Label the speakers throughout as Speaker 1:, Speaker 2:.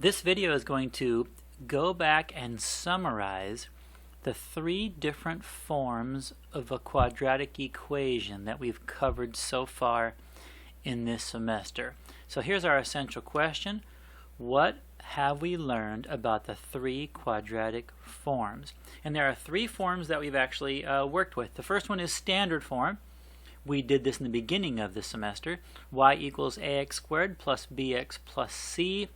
Speaker 1: This video is going to go back and summarize the three different forms of a quadratic equation that we've covered so far in this semester. So here's our essential question. What have we learned about the three quadratic forms? And there are three forms that we've actually worked with. The first one is standard form. We did this in the beginning of the semester. Y equals ax squared plus bx plus c.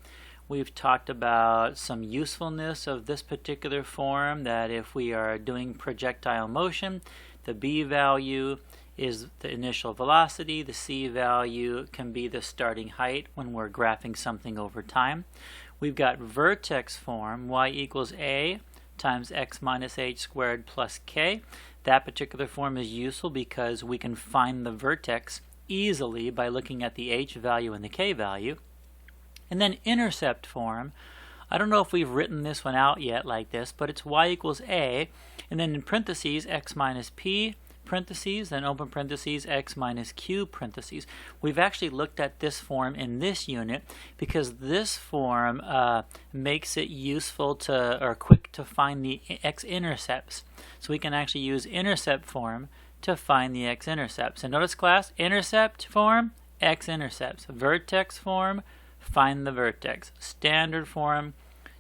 Speaker 1: We've talked about some usefulness of this particular form, that if we are doing projectile motion, the b value is the initial velocity, the c value can be the starting height when we're graphing something over time. We've got vertex form, y equals a times x minus h squared plus k. That particular form is useful because we can find the vertex easily by looking at the h value and the k value. And then intercept form, I don't know if we've written this one out yet like this, but it's y equals a, and then in parentheses x minus p, parentheses, then open parentheses, x minus q, parentheses. We've actually looked at this form in this unit because this form makes it useful to, or quick to find the x-intercepts. So we can actually use intercept form to find the x-intercepts. And notice, class, intercept form, x-intercepts. Vertex form, find the vertex. Standard form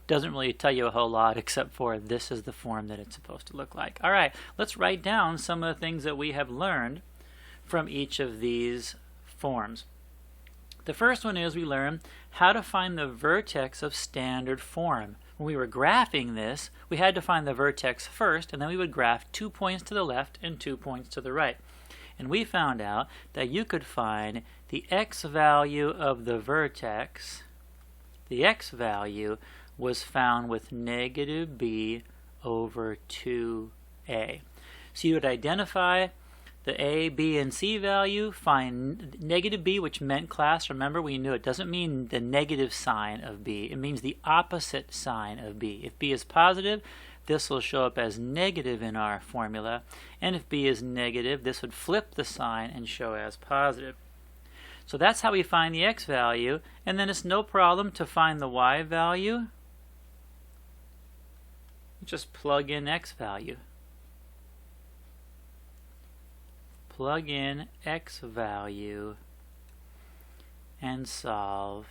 Speaker 1: doesn't really tell you a whole lot except for this is the form that it's supposed to look like. All right, let's write down some of the things that we have learned from each of these forms. The first one is we learned how to find the vertex of standard form. When we were graphing this, we had to find the vertex first, and then we would graph 2 points to the left and 2 points to the right. And we found out that you could find the x value of the vertex. The x value was found with negative b over 2a. So you would identify the a, b, and c value, find negative b, which meant, class, remember we knew it doesn't mean the negative sign of b, it means the opposite sign of b. If b is positive, this will show up as negative in our formula, and if b is negative, this would flip the sign and show as positive. So that's how we find the x value, and then it's no problem to find the y value. Just plug in x value. Plug in x value and solve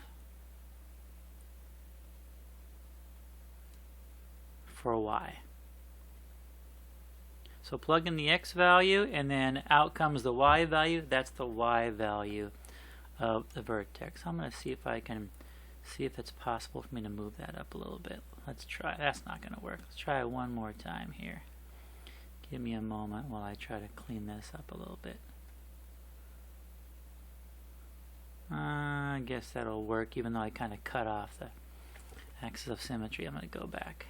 Speaker 1: for y. So plug in the x value and then out comes the y value. That's the y value of the vertex. I'm going to see if I can see if it's possible for me to move that up a little bit. Let's try. That's not going to work. Let's try it one more time here. Give me a moment while I try to clean this up a little bit. I guess that'll work, even though I kind of cut off the axis of symmetry. I'm going to go back.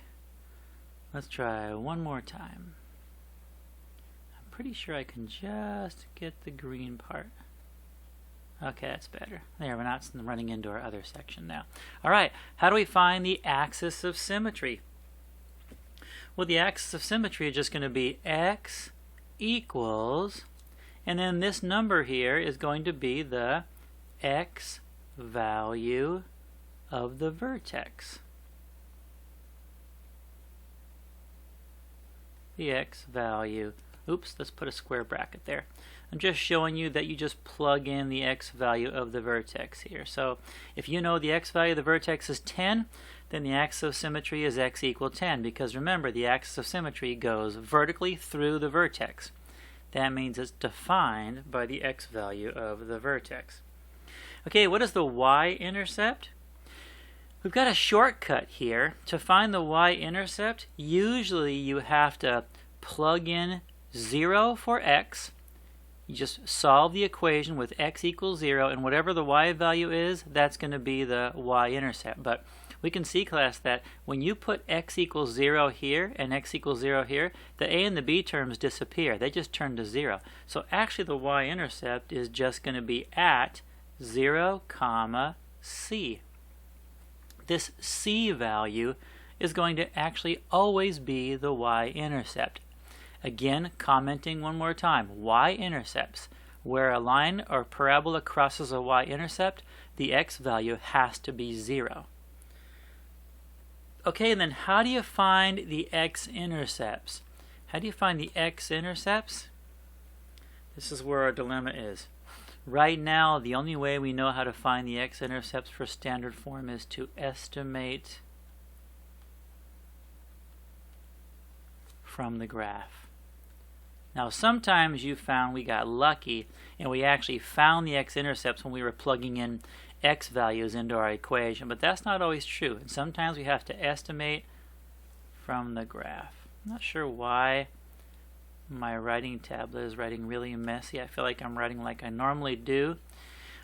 Speaker 1: Let's try one more time. I'm pretty sure I can just get the green part. Okay, that's better. There, we're not running into our other section now. All right, how do we find the axis of symmetry? Well, the axis of symmetry is just going to be x equals, and then this number here is going to be the x value of the vertex. The x value. Oops, let's put a square bracket there. I'm just showing you that you just plug in the x value of the vertex here. So if you know the x value of the vertex is 10, then the axis of symmetry is x equal 10, because remember, the axis of symmetry goes vertically through the vertex. That means it's defined by the x value of the vertex. Okay, what is the y-intercept? We've got a shortcut here. To find the y-intercept, usually you have to plug in 0 for x. You just solve the equation with x equals 0, and whatever the y value is, that's going to be the y-intercept. But we can see, class, that when you put x equals 0 here and x equals 0 here, the a and the b terms disappear. They just turn to 0. So actually the y-intercept is just going to be at 0, c. This c value is going to actually always be the y-intercept. Again, commenting one more time, y-intercepts. Where a line or parabola crosses a y-intercept, the x value has to be 0. Okay, and then how do you find the x-intercepts? How do you find the x-intercepts? This is where our dilemma is. Right now, the only way we know how to find the x-intercepts for standard form is to estimate from the graph. Now, sometimes you found we got lucky and we actually found the x-intercepts when we were plugging in x values into our equation, but that's not always true. And sometimes we have to estimate from the graph. I'm not sure why my writing tablet is writing really messy. I feel like I'm writing like I normally do.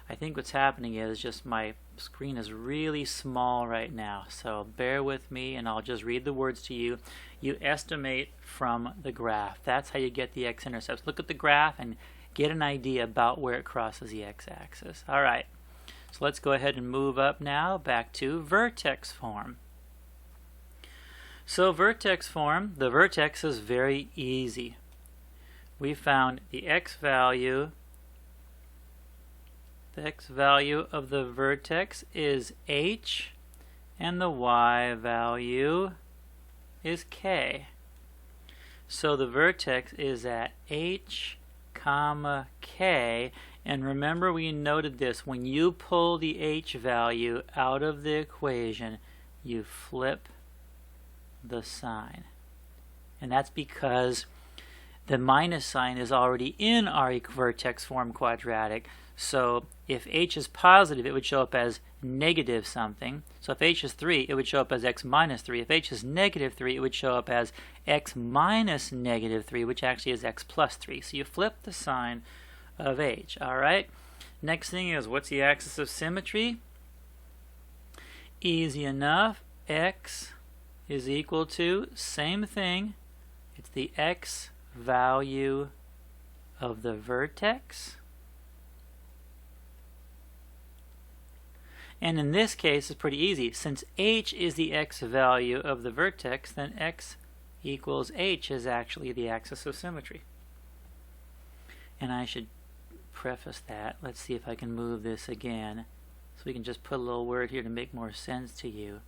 Speaker 1: I think what's happening is just my screen is really small right now, so bear with me and I'll just read the words to you. You estimate from the graph. That's how you get the x-intercepts. Look at the graph and get an idea about where it crosses the x-axis. Alright, so let's go ahead and move up now back to vertex form. So vertex form, the vertex is very easy. We found the x value. The x value of the vertex is h, and the y value is k. So the vertex is at h, comma, k, and remember we noted this, when you pull the h value out of the equation, you flip the sign. And that's because the minus sign is already in our vertex form quadratic. So if h is positive, it would show up as negative something. So if h is 3, it would show up as x minus 3. If h is negative 3, it would show up as x minus negative 3, which actually is x plus 3. So you flip the sign of h. Alright? Next thing is, what's the axis of symmetry? Easy enough. X is equal to, same thing, it's the x value of the vertex. And in this case, it's pretty easy. Since h is the x value of the vertex, then x equals h is actually the axis of symmetry. And I should preface that. Let's see if I can move this again. So we can just put a little word here to make more sense to you.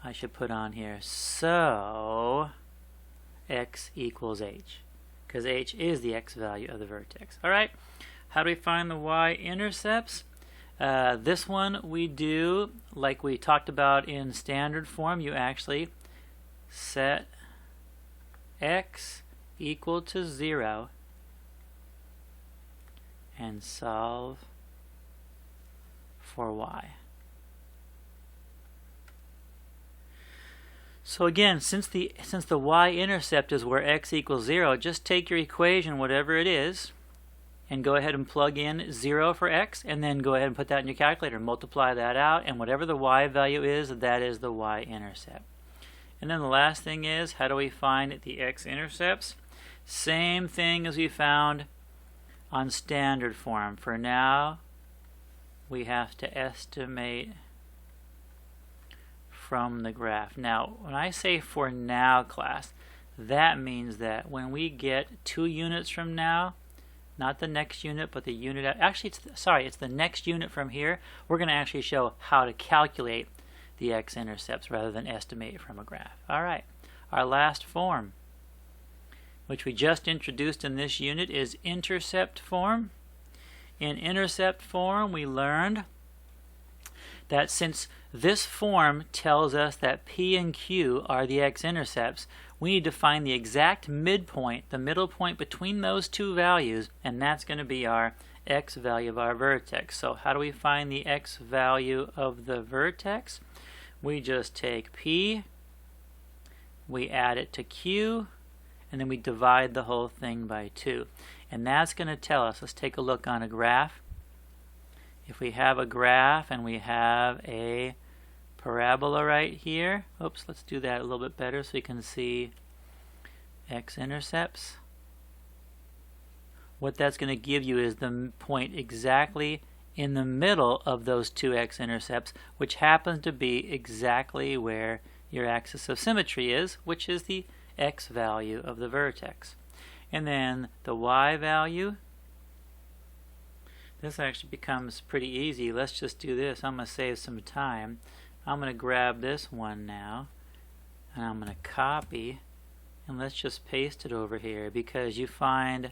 Speaker 1: I should put on here, so x equals h, because h is the x value of the vertex. Alright, how do we find the y-intercepts? This one we do like we talked about in standard form. You actually set x equal to 0 and solve for y. So again, since the y-intercept is where x equals 0, just take your equation, whatever it is, and go ahead and plug in 0 for x, and then go ahead and put that in your calculator. Multiply that out, and whatever the y value is, that is the y-intercept. And then the last thing is, how do we find the x-intercepts? Same thing as we found on standard form. For now, we have to estimate from the graph. Now, when I say for now, class, that means that when we get 2 units from now, not the next unit, but the unit, actually, it's the next unit from here, we're going to actually show how to calculate the x-intercepts rather than estimate from a graph. Alright, our last form, which we just introduced in this unit, is intercept form. In intercept form, we learned that since this form tells us that P and Q are the x-intercepts, we need to find the exact midpoint, the middle point between those two values, and that's going to be our x value of our vertex. So how do we find the x value of the vertex? We just take P, we add it to Q, and then we divide the whole thing by 2. And that's going to tell us, let's take a look on a graph. If we have a graph and we have a parabola right here, oops, let's do that a little bit better so we can see x-intercepts. What that's going to give you is the point exactly in the middle of those two x-intercepts, which happens to be exactly where your axis of symmetry is, which is the x value of the vertex. And then the y value, this actually becomes pretty easy. Let's just do this. I'm going to save some time. I'm going to grab this one now, and I'm going to copy, and let's just paste it over here, because you find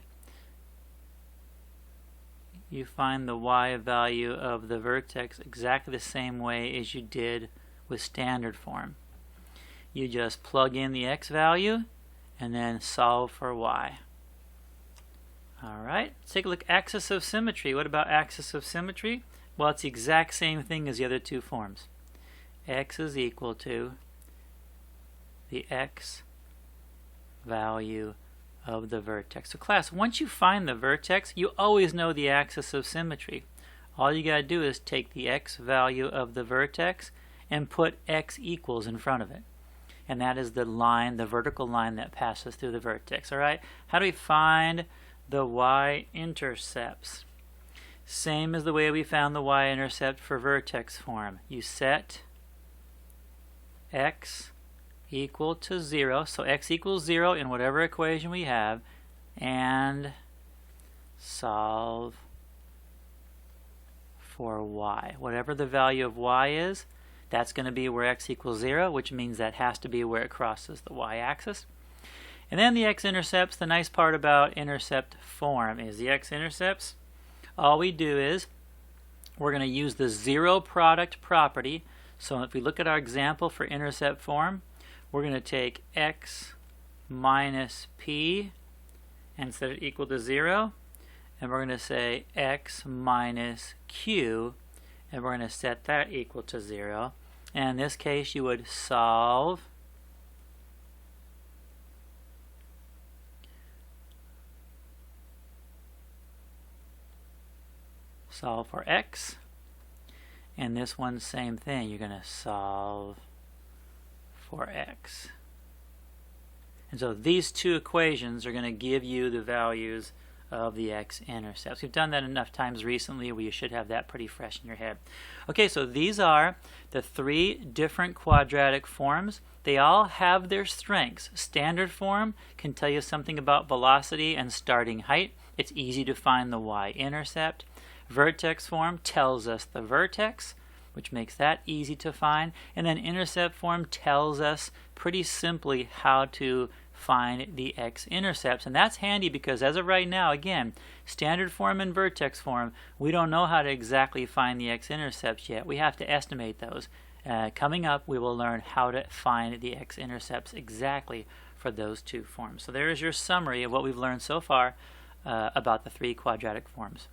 Speaker 1: the y value of the vertex exactly the same way as you did with standard form. You just plug in the x value and then solve for y. Alright, let's take a look at axis of symmetry. What about axis of symmetry? Well, it's the exact same thing as the other two forms. X is equal to the x value of the vertex. So class, once you find the vertex, you always know the axis of symmetry. All you got to do is take the x value of the vertex and put x equals in front of it. And that is the line, the vertical line that passes through the vertex. Alright, how do we find the y-intercepts? Same as the way we found the y-intercept for vertex form. You set x equal to 0, so x equals 0 in whatever equation we have, and solve for y. Whatever the value of y is, that's going to be where x equals 0, which means that has to be where it crosses the y-axis. And then the x-intercepts, the nice part about intercept form is the x-intercepts, all we do is we're going to use the zero product property. So if we look at our example for intercept form, we're going to take x minus p and set it equal to 0, and we're going to say x minus q, and we're going to set that equal to 0. And in this case, you would solve for x, and this one, same thing. You're going to solve for x. And so these two equations are going to give you the values of the x-intercepts. We've done that enough times recently where you should have that pretty fresh in your head. Okay, so these are the three different quadratic forms. They all have their strengths. Standard form can tell you something about velocity and starting height. It's easy to find the y-intercept. Vertex form tells us the vertex, which makes that easy to find. And then intercept form tells us pretty simply how to find the x-intercepts. And that's handy because as of right now, again, standard form and vertex form, we don't know how to exactly find the x-intercepts yet. We have to estimate those. Coming up, we will learn how to find the x-intercepts exactly for those two forms. So there is your summary of what we've learned so far about the three quadratic forms.